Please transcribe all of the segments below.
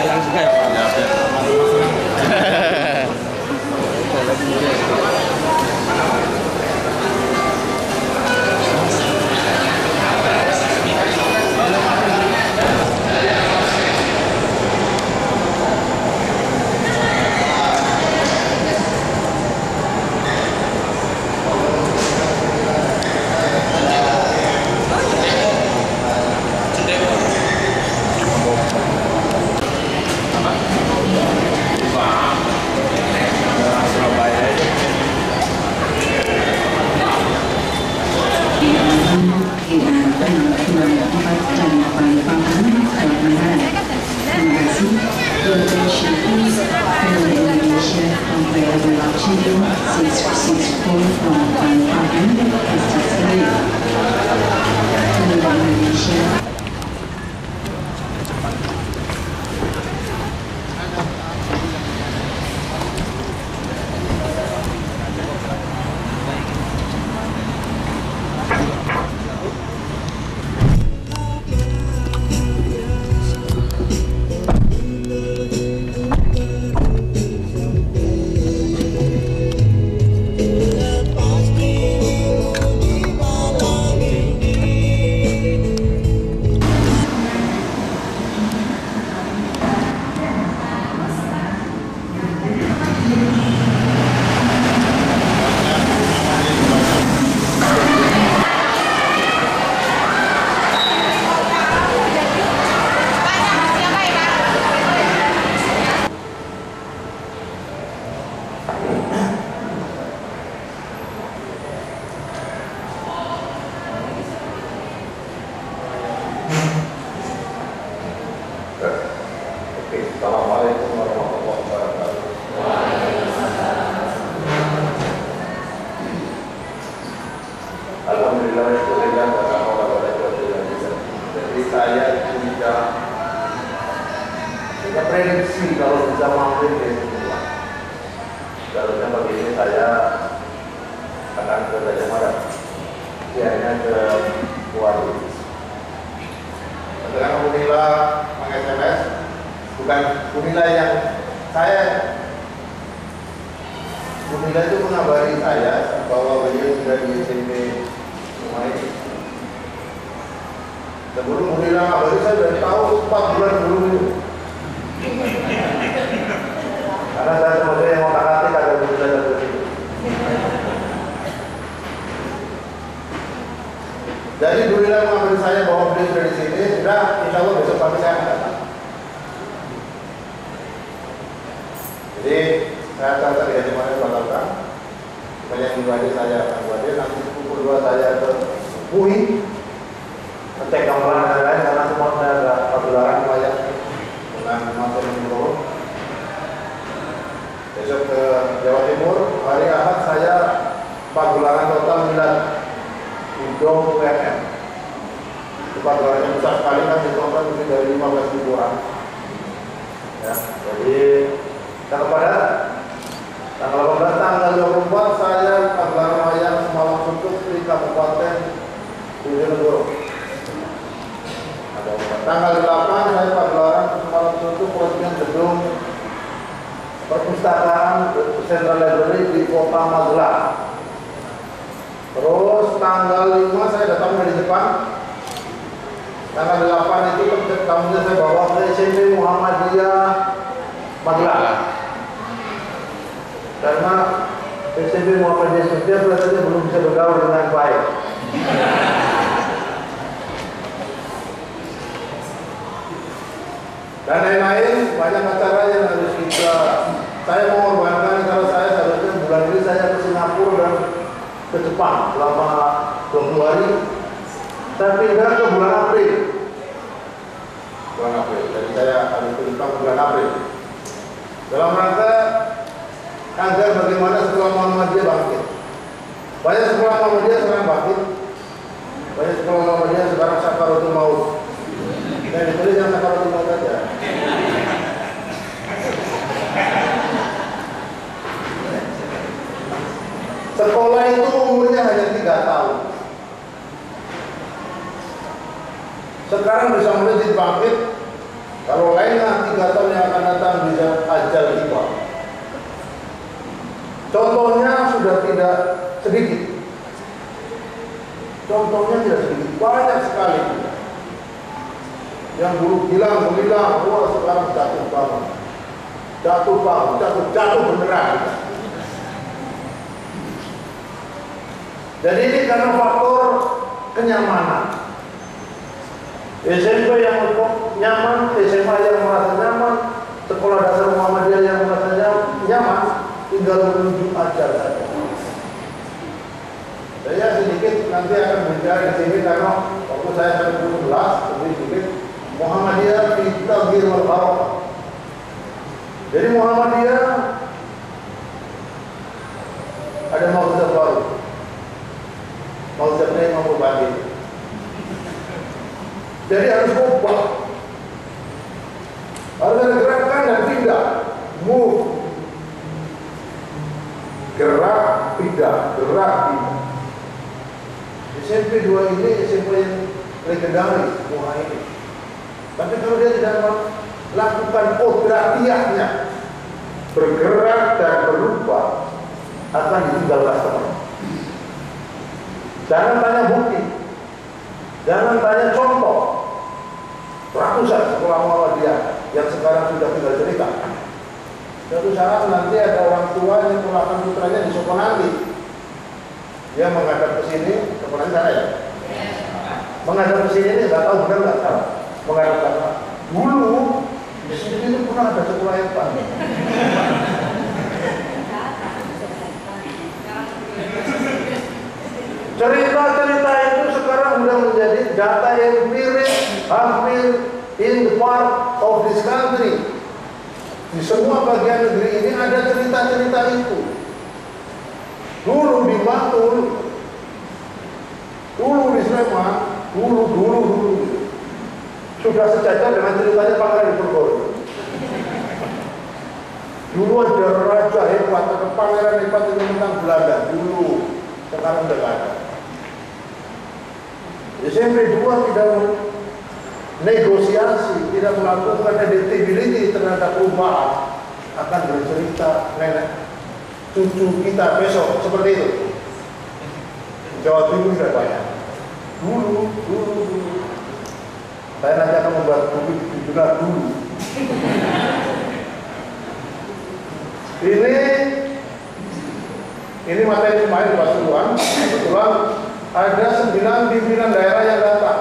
Sayang juga ya Pak. Assalamualaikum warahmatullahi wabarakatuh. Alhamdulillah, jadi saya punya prediksi kalau bisa mampir di semua. Seharusnya pagi ini saya akan ke Gajah Mada, akhirnya ke Waru. Dengan Unila meng-SMS, bukan Unila yang saya, Unila itu mengabari saya bahwa beliau sudah di SMP rumah ini. Sebelum Unila mengabari saya sudah tahu 4 bulan dulu itu. Karena saya sebenarnya yang mau hati ada berusaha dari situ. Jadi Unila mengabari saya bahwa beliau sudah di sini, sudah insya Allah besok pagi saya akan datang. Jadi saya akan terjadi mana batalkan. Banyak pribadi saya akan buatnya nanti pukul 2 saya ke UI ngecek gambaran dan lain-lain karena semua saya ada pagelaran banyak dengan masuk Timur. Besok ke Jawa Timur, hari Ahad saya pagelaran total milad Udong UMM. Itu pagelarannya besar sekali kan, ditonton lebih dari 15.000 orang. Ya, jadi kepada tanggal 18 tanggal 24 saya pagelaran wayang semalam suntuk di Kabupaten Bojonegoro. Ada tanggal 8 saya pagelaran semalam suntuk peresmian gedung perpustakaan Central Library di Kota Magelang. Terus tanggal 5 saya datang dari Jepang. Tanggal 8 itu tamunya saya bawa ke SMP Muhammadiyah Magelang. Karena SMP Muhammadiyah Sofia kelihatannya belum bisa bergaul dengan baik. Dan lain-lain, banyak acara yang harus kita. Saya mengorbankan kalau saya seharusnya bulan ini saya ke Singapura dan ke Jepang selama 20 hari. Saya pindah ke bulan April. Jadi saya harus ke Jepang bulan April. Dalam rangka agar bagaimana sekolah Muhammadiyah bangkit. Banyak sekolah Muhammadiyah sekarang bangkit. Banyak sekolah Muhammadiyah sekarang sakaratul maut. Saya ditulis yang sakaratul maut saja. Sekolah itu umurnya hanya 3 tahun. Sekarang bisa mulai dibangkit Kalau lainnya 3 tahun yang akan datang bisa ajal tiba. Contohnya sudah tidak sedikit. Contohnya tidak sedikit, banyak sekali. Yang dulu bilang, wah sekarang jatuh bangun. Jatuh beneran. Jadi ini karena faktor kenyamanan. SMP yang nyaman, SMA yang merasa nyaman, sekolah dasar Muhammadiyah yang merasa nyaman, tinggal menuju ajar saja. Saya sedikit nanti akan bicara di sini karena waktu saya 2011 lebih sedikit Muhammadiyah fi taghyir wal barakah. Jadi Muhammadiyah ada maksud baru. Maksudnya Imam Mubadi. Jadi harus ubah, harus ada gerakan dan pindah, move, gerak pindah. SMP 2 ini SMP yang legendaris semua ini. Tapi kalau dia tidak melakukan kodratiahnya, bergerak dan berubah, akan ditinggal customer. Jangan tanya bukti, jangan tanya contoh. Ratusan sekolah Muhammadiyah yang sekarang sudah tinggal cerita. Suatu saat nanti ada orang tua yang melakukan putranya di Soko nanti. Dia menghadap ke sini, kemudian sana ya. Menghadap ke sini ini nggak tahu benar nggak salah. Menghadap ke sana. Dulu di sini itu pernah ada sekolah yang Pak. Cerita-cerita itu sekarang sudah menjadi data empirik hampir in the part of this country. Di semua bagian negeri ini ada cerita-cerita itu. Dulu di Bantul, dulu di Sleman, dulu sudah sejajar dengan ceritanya Pangeran Diponegoro. Dulu ada raja hebat, ada pangeran hebat yang tentang Belanda dulu. Sekarang udah gak ada. SMP 2 tidak negosiasi, tidak melakukan adaptability terhadap perubahan, akan bercerita nenek cucu kita besok seperti itu. Jawa Timur sudah banyak. Dulu. Saya nanti akan membuat buku juga dulu. Ini materi kemarin Pasuruan. Kebetulan ada 9 pimpinan daerah yang datang.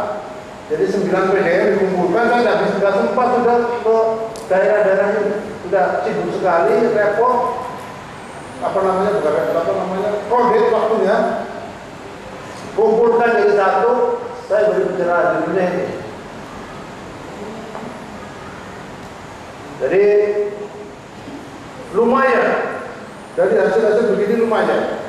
Jadi 9 PDM dikumpulkan. Saya tidak sempat sudah ke daerah-daerah ini. Sudah sibuk sekali, repot. Kredit waktunya. Kumpulkan jadi satu. Saya beri pencerahan di dunia ini. Jadi lumayan. Dari hasil-hasil begini lumayan.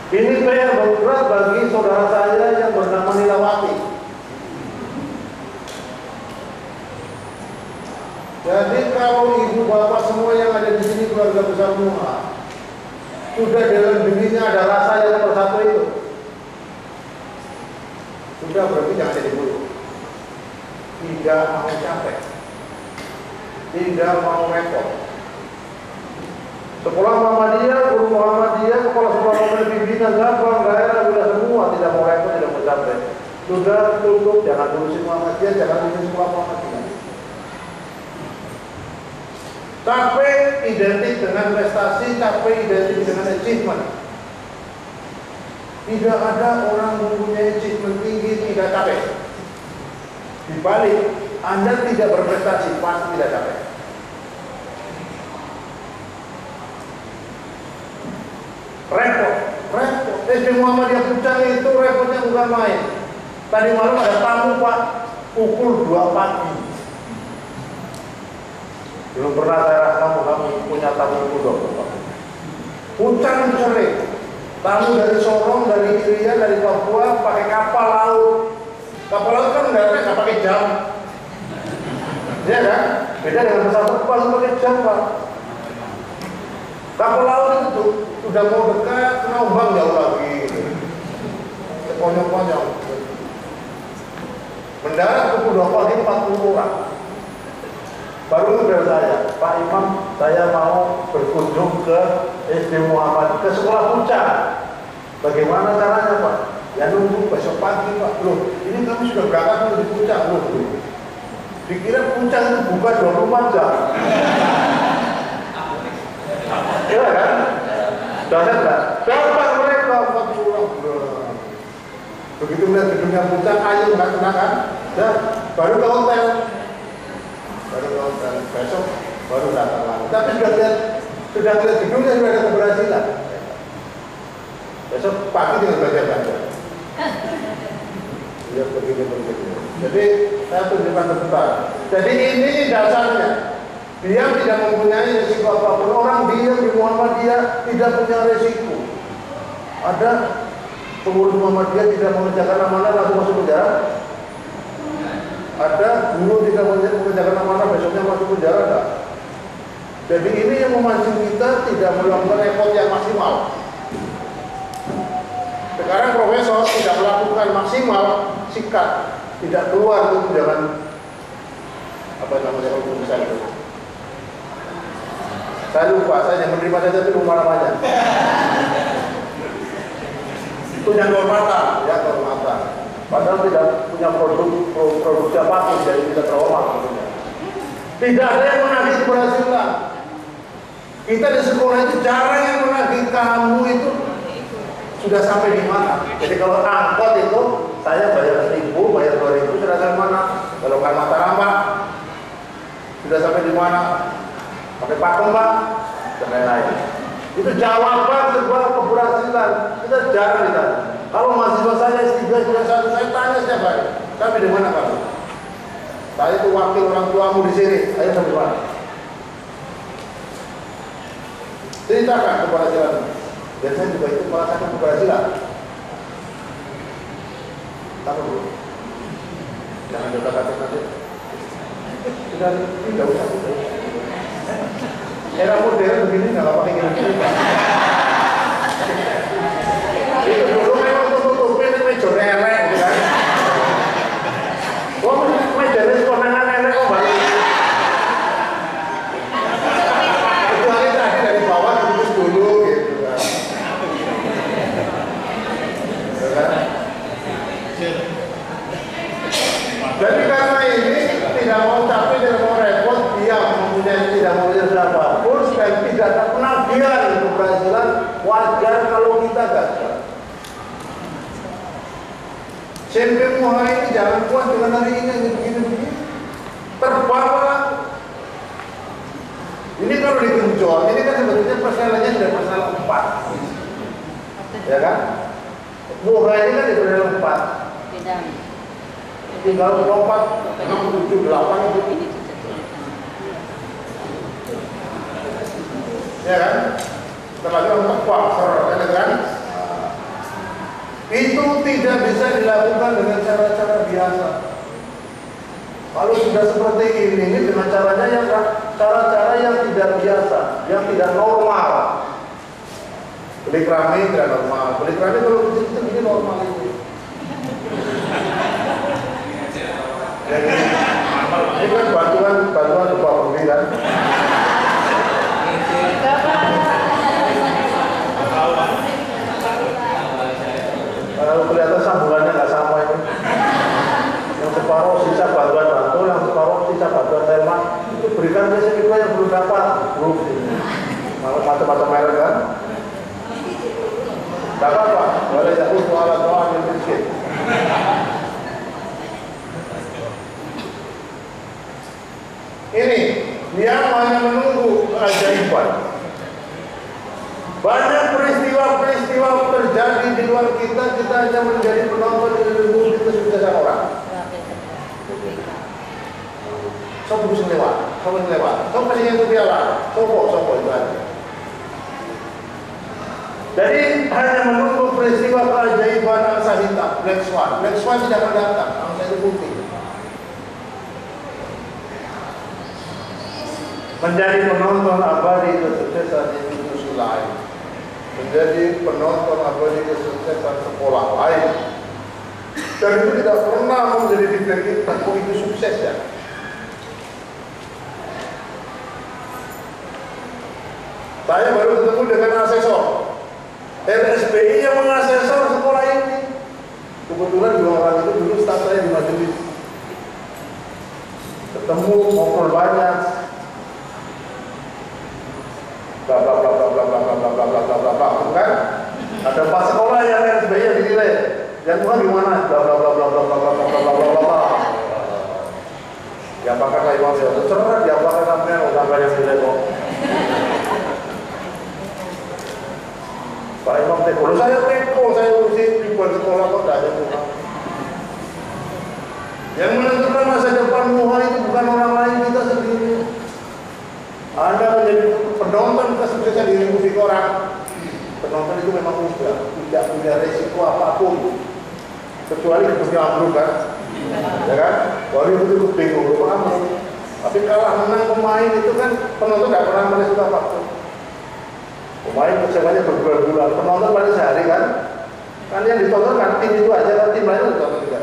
Ini PR berat bagi saudara saya yang bernama Nilawati. Jadi kalau ibu bapak semua yang ada di sini keluarga besar semua, sudah dalam dirinya ada rasa yang bersatu itu, sudah berarti jangan jadi buruk. Tidak mau capek, tidak mau repot. Sekolah Muhammadiyah, guru Muhammadiyah, kepala sekolah Muhammadiyah, pimpinan cabang, daerah, sudah semua tidak mau repot, tidak mau capek. Sudah tutup, jangan ngurusin Muhammadiyah, jangan ngurusin sekolah Muhammadiyah. Capek identik dengan prestasi, capek identik dengan achievement. Tidak ada orang mempunyai achievement tinggi tidak capek. Di balik, Anda tidak berprestasi, pasti tidak capek. Repot. SD Muhammadiyah Pucang itu repotnya bukan main. Tadi malam ada tamu Pak, pukul 2 pagi. Belum pernah saya rasa kamu punya tamu pukul 2 pagi. Pucang itu sering. Tamu dari Sorong, dari Irian, dari Papua, pakai kapal laut. Kapal laut kan nggak pakai jam, ya kan? Beda dengan pesawat terbang pakai jam Pak. Kapal laut itu udah mau dekat, kena ombak jauh lagi. Sekonyong-konyong. Baru ke saya, Pak Imam, saya mau berkunjung ke SD Muhammad, ke sekolah Puncak. Bagaimana caranya Pak? Ya nunggu besok pagi Pak. Loh, ini kami sudah berangkat di Puncak. Loh, dikira Puncak itu buka 24 jam. Iya kan? Dasar nggak? Dapat mereka pulang. Begitu melihat gedungnya Puncak, ayo nggak kena kan? Dan baru ke hotel. Besok baru datang lagi. Tapi sudah lihat gedungnya, sudah ada keberhasilan. Besok pagi tinggal baca-baca. Ya begini. Jadi saya tunjukkan sebentar. Jadi ini dasarnya. Dia tidak mempunyai resiko apapun. Orang dia di Muhammadiyah tidak punya resiko. Ada pengurus Muhammadiyah tidak mengerjakan amanah langsung masuk penjara. Ada guru tidak mengerjakan amanah besoknya masuk penjara enggak? Jadi ini yang memancing kita tidak melakukan effort yang maksimal. Sekarang profesor tidak melakukan maksimal, sikat, tidak keluar itu jangan apa namanya kalau besar itu. Saya lupa, saya yang menerima saja itu mana-mana. Itu yang kehormatan, ya kehormatan. Padahal tidak punya produk apapun, jadi tidak terhormat. Tidak ada yang menagih keberhasilan. Kita di sekolah itu cara yang menagih kamu itu sudah sampai di mana. Jadi kalau angkot itu saya bayar 1.000, bayar 2.000 sudah sampai mana. Kalau kan Mataram sudah sampai di mana. Pakai pakem Pak dan lain-lain. Itu jawaban sebuah keberhasilan. Kita jarang ditanya. Kalau mahasiswa saya S3 sudah satu, saya tanya setiap hari. Tapi di mana kamu? Saya itu wakil orang tuamu di sini. Ayo sampai mana? Ceritakan keberhasilan. Dan saya juga itu merasakan keberhasilan. Tahu dulu. Jangan dekat-dekat nanti. Sudah tidak usah. Era modern begini nggak pakai gini-gini. Itu dulu memang tutup-tutupin meja elek gitu kan. Wah, mejanya sekonangan elek kok balik. Kecuali tadi dari bawah terus dulu gitu kan. Jadi karena ini tidak mau capek, tidak mau repot, dia mempunyai tidak mau siapapun dan tidak ada penagihan keberhasilan, wajar kalau kita gagal. SMP Muha ini jangan kuat dengan hari ini begini-begini, terbawa. Ini kalau digenjot, ini kan sebetulnya persenelnya sudah persen 4, ya kan? Muha ini kan di persen 4. Tinggal lompat 6, 7, 8 itu. Ya kan? Terlalu lompat kuasa, kan? Itu tidak bisa dilakukan dengan cara-cara biasa. Kalau sudah seperti ini dengan caranya yang cara-cara yang tidak biasa, yang tidak normal. Beli keramik tidak normal. Beli keramik kalau kecil-kecil ini normal itu. Jadi, ini kan bantuan sebuah pembelian. Kalau kelihatan sambungannya nggak sama ini. Yang separuh sisa bantuan yang separuh sisa bantuan tema itu berikan ke siswa yang belum dapat. Kalau macam-macam merek kan? Tidak apa-apa. Boleh jatuh soal yang miskin. Ini dia hanya menunggu keajaiban. Banyak peristiwa-peristiwa terjadi di luar kita hanya menjadi penonton dan menunggu kesuksesan orang. Sopo bisa lewat, sopo kasih itu piala, sopo itu aja. Jadi hanya menunggu peristiwa keajaiban angsa hitam, Black Swan. Black Swan tidak akan datang, angsa itu putih. Menjadi penonton abadi kesuksesan institusi lain, menjadi penonton abadi kesuksesan sekolah lain, dan itu tidak pernah menjadi detail kita kok itu sukses ya. Saya baru ketemu dengan asesor RSBI yang mengasesor sekolah ini. Kebetulan dua orang itu dulu staf saya di majelis. Ketemu, ngobrol banyak. Bla bla bla bla bla bla bla bla bla bla bla bla bla, kan? Ada empat sekolah yang RSBI yang dinilai. Yang Tuhan gimana? Bla bla bla bla bla bla bla bla bla bla bla bla. Diapakan lah Imam saya terserah, diapakan sampai sampai yang dinilai kok. Pak Imam teko, saya teko, saya urusin ribuan sekolah kok tidak ada Tuhan. Yang menentukan masa depan Tuhan itu bukan orang lain, kita sendiri. Anda menjadi penonton kesuksesan diri musik orang. Penonton itu memang tidak punya resiko apapun, kecuali ketika ambruk kan, ya kan? Walau itu bingung, ambruk. Tapi kalah menang pemain itu kan penonton tidak pernah meresiko apapun. Pemain kecewanya berbulan-bulan, penonton paling sehari kan? Kan yang ditonton kan tim itu aja, kan tim lain ditonton juga.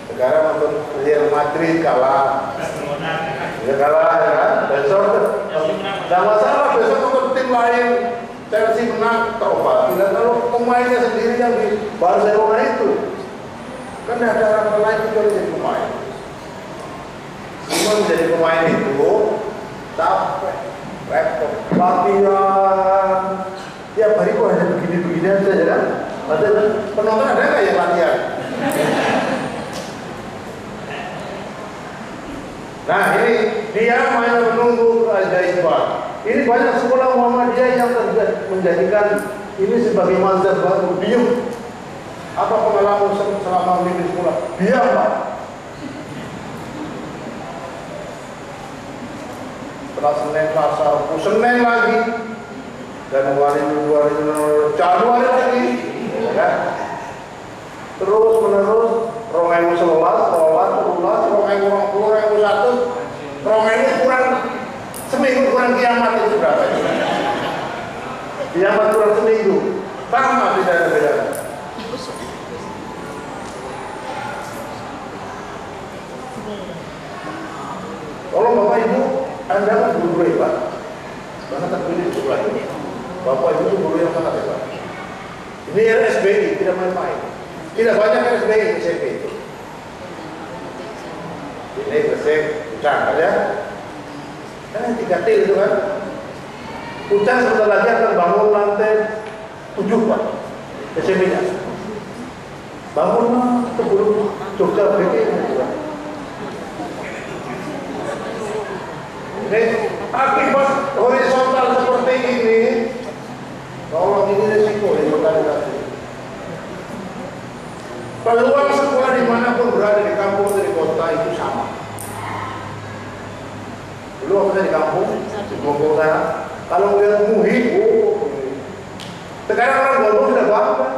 Sekarang nonton Real Madrid kalah, ya kalah ya kan? Besok tidak masalah, besok nonton tim lain Chelsea menang terobati. Dan kalau pemainnya sendiri yang di Barcelona itu kan tidak ada orang lain kecuali jadi pemain. Semua menjadi pemain itu capek, repot, latihan tiap hari kok hanya begini-begini aja kan? Ada penonton ada nggak yang latihan? Nah ini dia main menunggu keajaiban. Ini banyak sekolah Muhammadiyah yang menjadikan ini sebagai mazhab baru. Diam. Apa pengalaman selama di sekolah? Diam Pak. Setelah Senin Pasar, Senin lagi, Januari lagi, ya kan? Terus menerus, 2011, 2021, kurang seminggu kurang kiamat itu berapa? Kiamat kurang seminggu, sama tidak ada bedanya. Tolong Bapak Ibu, Anda kan guru hebat, karena terpilih di sekolah ini. Bapak Ibu itu guru yang sangat hebat. Ini RSBI, tidak main-main. Tidak banyak RSBI di SMP itu. Ini Gresik, Pucang ya. Kan 3T itu kan. Pucang sebentar lagi akan bangun lantai 7 Pak, SMP-nya. Bangun sebelum Jogja BK itu kan. Ini akibat horizontal seperti ini, tolong ini risiko yang berkali-kali. Peluang sekolah dimanapun berada di kampung atau di kota itu sama. Dulu waktu saya di kampung, di Bogor sana, kalau melihat muhib, sekarang orang Bogor sudah bangga,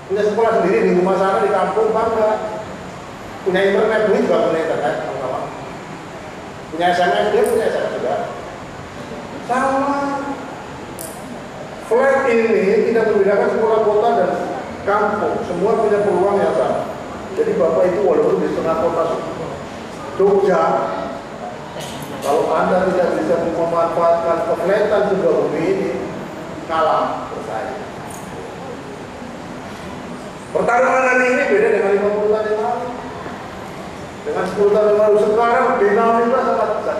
punya sekolah sendiri di rumah sana di kampung bangga, punya internet, duit juga punya internet, sama-sama. Punya SMS, dia punya SMS juga. Sama. Flat ini tidak membedakan sekolah kota dan kampung, semua punya peluang yang sama. Jadi Bapak itu walaupun di tengah kota Jogja, kalau Anda tidak bisa memanfaatkan keflatan juga bumi ini, kalah bersaing. Pertarungan hari ini beda dengan 50 tahun yang lalu. Dengan 10 tahun yang lalu, sekarang dinamika sangat besar.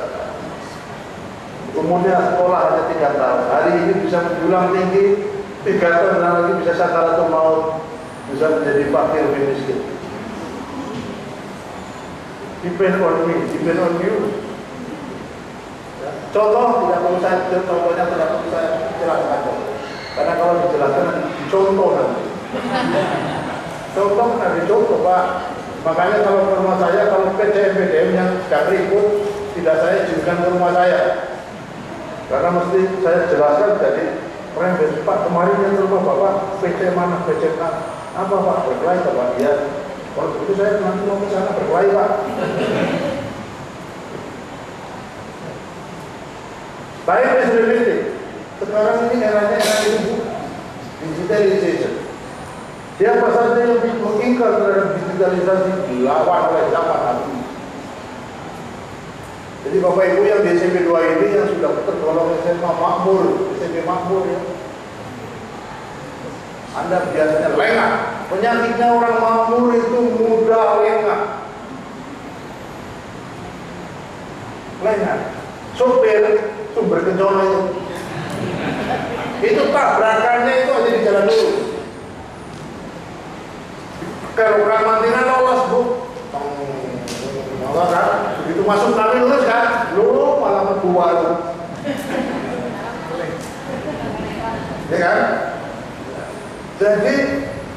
Kemudian sekolah hanya 3 tahun, hari ini bisa menjulang tinggi, 3 tahun lagi bisa sakaratul maut, bisa menjadi fakir miskin. Depend on me, depend on you. Ya. Contoh tidak perlu saya, contohnya tidak perlu saya jelaskan, karena kalau dijelaskan contoh nanti. Contoh kan ada contoh Pak. Makanya kalau ke rumah saya, kalau PCM-PDM yang tidak ribut, tidak saya izinkan ke rumah saya. Karena mesti saya jelaskan jadi rembes, Pak kemarin yang ke rumah Bapak, PC mana, PC apa Pak, berkelahi Pak, iya. Kalau begitu saya nanti mau ke sana berkelahi Pak. Baik, visibility. Sekarang ini eranya era digitalization. Siapa saja yang mengingkar terhadap digitalisasi dilawan oleh zaman hari ini. Jadi Bapak Ibu yang di SMP 2 ini yang sudah tergolong SMA makmur, SMP makmur ya, Anda biasanya lengah. Penyakitnya orang makmur itu mudah lengah. Lengah. Sopir sumber kencana itu tabrakannya itu aja di jalan dulu. Kalau karantina lolos bu, kan? Begitu masuk kami lulus kan, lu malah keluar, ya kan? Jadi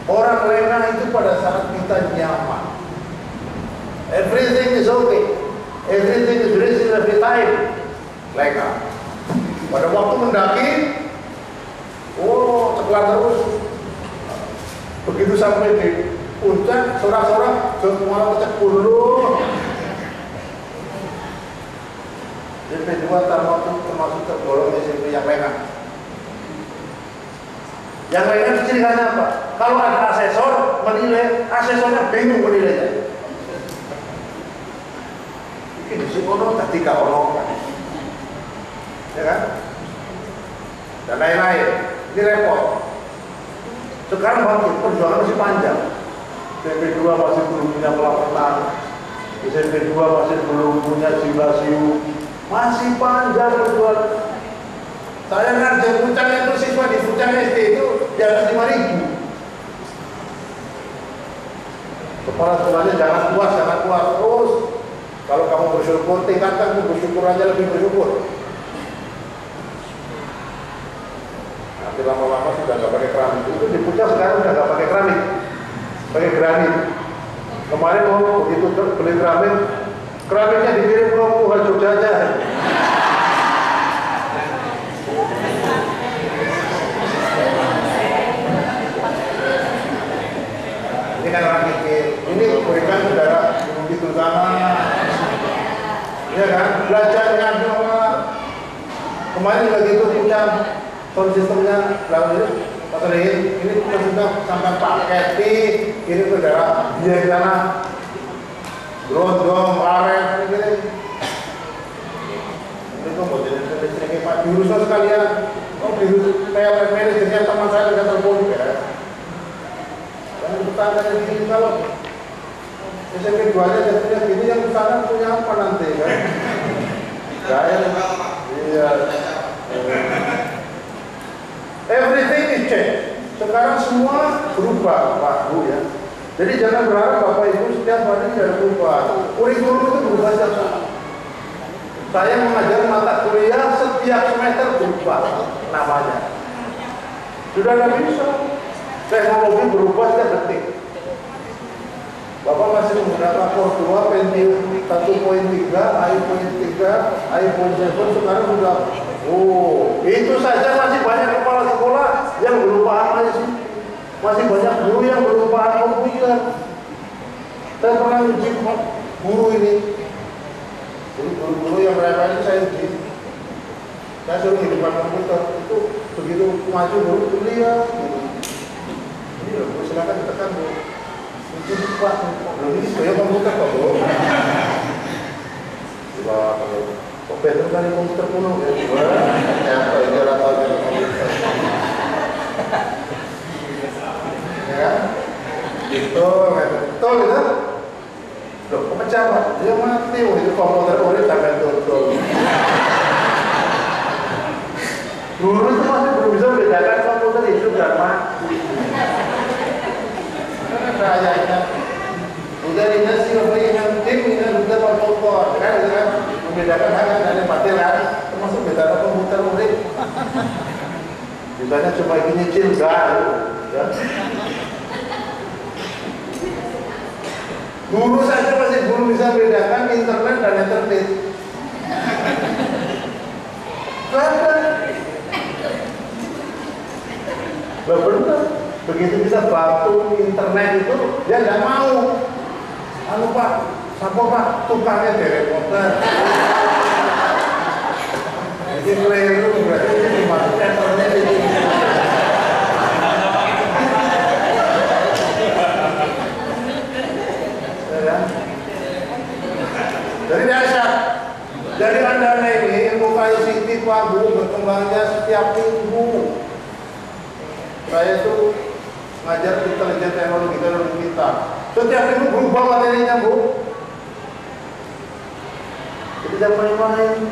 orang lengah itu pada saat kita nyaman, everything is okay, everything is reasonable every time, lengah. Pada waktu mendaki, oh ceklar terus. Begitu sampai di puncak, sorak-sorak, semua kecebur lu. SMP 2 termasuk tergolong SMP yang lengah. Yang lainnya ciri-cirinya apa? Kalau ada asesor menilai, asesornya bingung menilainya. Ini si ono tadi gak ono kan? Ya kan? Dan lain-lain. Ini repot. Sekarang waktu perjuangan masih panjang. SMP 2 masih belum punya pelaporan, SMP 2 masih belum punya simulasium, masih panjang perjuangan. Saya ngajar Pucang itu, siswa di Pucang SD itu di atas 5.000. Kepala sekolahnya jangan puas terus. Kalau kamu bersyukur, tingkatkan bersyukur aja, lebih bersyukur. Nanti lama-lama sudah nggak pakai keramik. Itu di Pucang sekarang udah nggak pakai keramik, pakai granit. Kemarin mau begitu beli keramik, keramiknya dikirim ke Jogja aja. Ini kan orang mikir, ini berikan saudara begitu sama, ya kan? Belajar ngaji orang. Kemarin juga gitu Pucang, sound sistemnya lalu ini kita sampai paket ini saudara dia di sana grondong, laren, ini kok mau jadi listrik Pak Dirusno sekalian. Oh Dirus manajernya teman saya sudah telepon ya. Jangan bertanya gini, kalau SMP 2-nya jadinya gini, yang sana punya apa nanti kan? Saya iya. Everything is change. Sekarang semua berubah, Pak Bu ya. Jadi jangan berharap Bapak Ibu setiap hari ada perubahan. Kurikulum itu berubah setiap saat. Saya mengajar mata kuliah setiap semester berubah namanya. Sudah tidak bisa. Teknologi berubah setiap detik. Bapak masih menggunakan Core 2, Pentium 1.3, iPhone 3, iPhone 7 sekarang sudah. Oh, itu saja masih banyak kepala sekolah yang belum paham sih. Masih banyak guru yang belum paham komputer. Saya pernah uji guru ini. Jadi guru-guru yang mereka saya uji. Saya suruh hidupkan komputer. Itu begitu maju guru kuliah. Gitu. Ini loh, silakan ditekan Bu. Itu Pak, belum ini supaya komputer kok Bu. Coba kalau kok betul kali komputer kuno ya? Apa ini rata-rata komputer? Ya kan? Itu betul itu. Loh, kok pecah Pak? Dia mati, itu komputer udah sampai tutup. Guru itu masih belum bisa membedakan komputer hidup dan mati. Kayaknya udah dinasti yang tim ini udah komputer kan, membedakan hak dan batil kan, termasuk bedakan komputer murid. Misalnya cuma ini nyicil ya. Guru saja masih belum bisa membedakan internet dan entertain. Benar. Benar. Begitu bisa bantu internet itu dia nggak mau. Anu Pak, siapa Pak? Tukangnya dari komputer. Jadi keliru berarti ini dimasukkan internet itu. Jadi dahsyat. berkembangnya setiap minggu. Saya tuh ngajar intelijen teknologi kita. Setiap minggu berubah materinya, Bu. Jadi jangan main-main.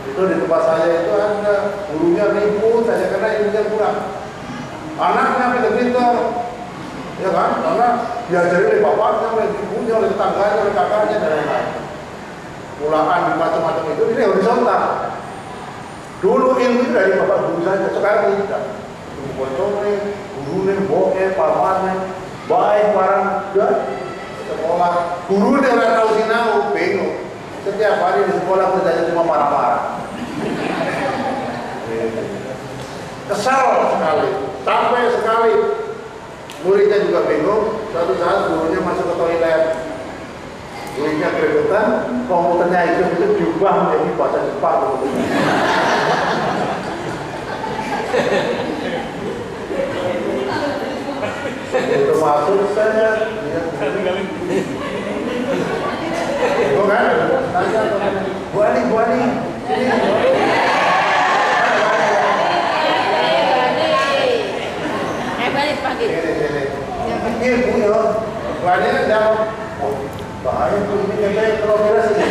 Itu di tempat saya itu ada gurunya ribut saja karena ilmunya kurang. Anaknya pintar-pintar, ya kan? Karena diajari oleh bapaknya, oleh ibunya, oleh tetangganya, oleh kakaknya dan lain-lain. Mulaan di macam-macam itu ini horizontal. Dulu ilmu itu dari bapak guru saja, sekarang tidak. Bocornya, gurunya, bokeh, pamannya, baik barang dan sekolah. Gurunya orang tahu sinau, bingung. Setiap hari di sekolah kerjanya cuma marah-marah. Kesal sekali, sampai sekali. Muridnya juga bingung. Suatu saat gurunya masuk ke toilet, muridnya kerebutan, komputernya itu diubah menjadi bahasa Jepang. Itu masuk saya, bukan? Tanya Bu Ali, ini. Balik pagi. Ini Bu ya, Bu Ali jawab. Oh, bahaya tuh ini katanya kalau kira sih.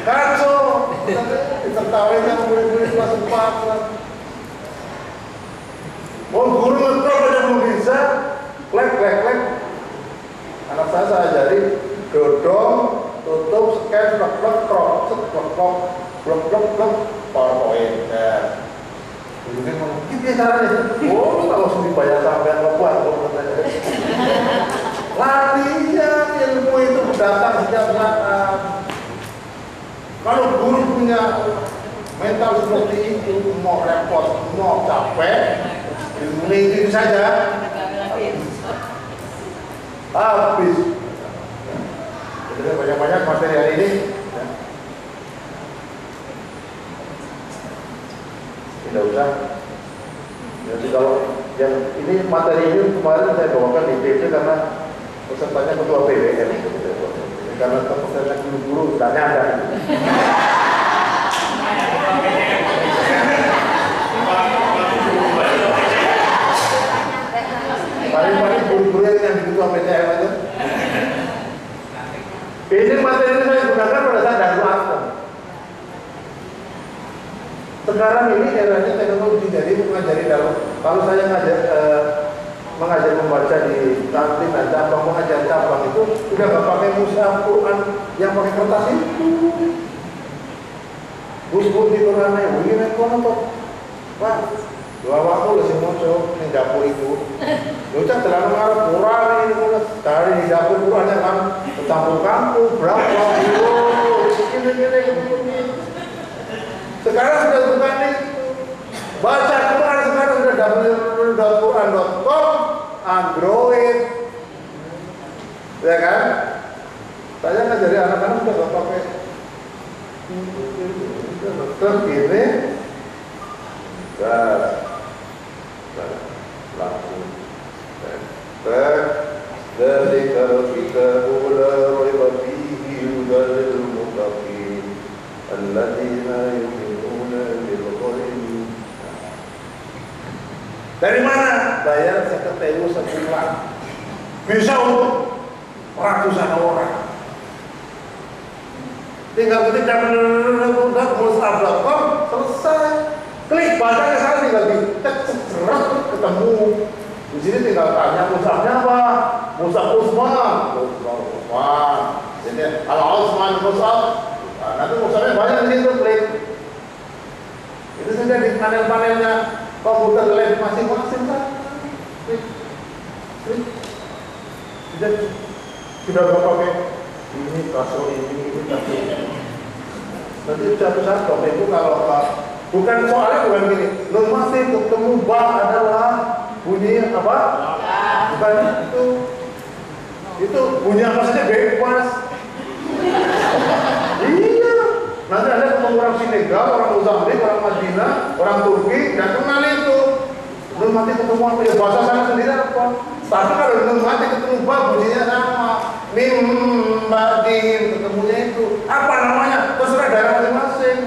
Kacau, ditertawain yang murid-murid kelas 4. Oh, guru ngetrok aja belum bisa, klek. Anak saya ajari dodong, tutup, scan, plek, krok, PowerPoint. Gurunya ngomong, gini caranya. Oh, kalau sudah dibayar sampai ngebuat, larian ilmu itu datang setiap saat. Kalau guru punya mental seperti itu, mau repot, mau capek, ilmunya itu saja habis. Jadi banyak-banyak materi hari ini. Tidak usah. Jadi kalau yang ini materi ini kemarin saya bawakan di PP karena pesertanya ketua PWN. Karena peserta guru-guru tidak ada. Paling guru-guru yang di ketua PTM aja. Ini materi ini saya gunakan pada saat daru atom. Sekarang ini eranya teknologi, jadi mengajari kalau saya mengajar membaca di kantin dan cabang, mengajar cabang itu sudah nggak pakai mushaf Quran yang pakai kertas itu. Bus-bus di Quran ini kono kok. Wah, dua waktu lesing moco di dapur itu. Lucak terlalu ngarep Quran ini dari di dapur Qurannya kan campur kampung berapa kilo ini. Sekarang sudah bukan itu. Baca Quran sekarang sudah www.quran.com, Android, ya kan? Saya ngajari anak-anak sudah gak pakai terus gini, langsung dari kalau kita mulai berbagi dari muttaqin alladzina yu'minuna bil ghaib. Dari mana? Bayar 1.000 sebulan. Bisa untuk ratusan orang. Tinggal ketik musab.com, selesai. Klik bacanya sana tinggal dicek ketemu. Di sini tinggal tanya musabnya apa? Musab Utsman. Jadi Al-Utsman musab. Nah, nanti musabnya banyak di situ, klik. Itu sudah di panel-panelnya komputer lab masing-masing kan. Sudah pakai ini kasur ini kasur. Nanti satu-satu itu kalau bukan soalnya bukan gini. Lo masih ketemu ba adalah bunyi apa? Bukan itu. Itu bunyi apa saja bebas. Iya. Nanti ada ketemu orang Senegal, orang Mozambik, orang Madinah, orang Turki, dan kenal itu. Belum mati ketemu apa? Ya bahasa sana sendiri apa? Tapi kalau gunung mati ketemu ba, bunyinya sama. Mimbadim ketemunya itu apa namanya? Terserah daerah masing-masing.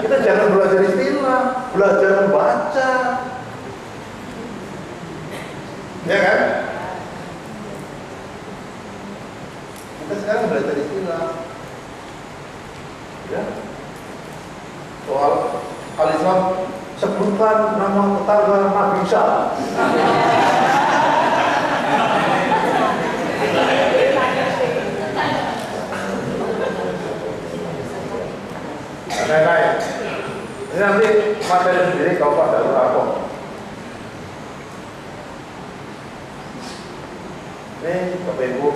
Kita jangan belajar istilah, belajar membaca. Ya kan? Kita sekarang belajar istilah. Ya. Soal al-Islam, sebutkan nama tetangga Nabi Isa. Nah, ini nanti materi sendiri kalau pada apa? Ini Bapak Ibu,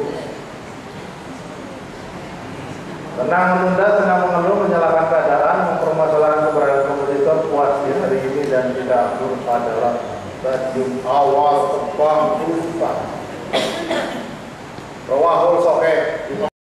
tenang menunda, tenang mengeluh, menyalahkan keadaan, mempermasalahkan keberadaan komputer puas di hari ini dan tidak pun adalah stadium awal kebang puspa. Rawahul Sokeh.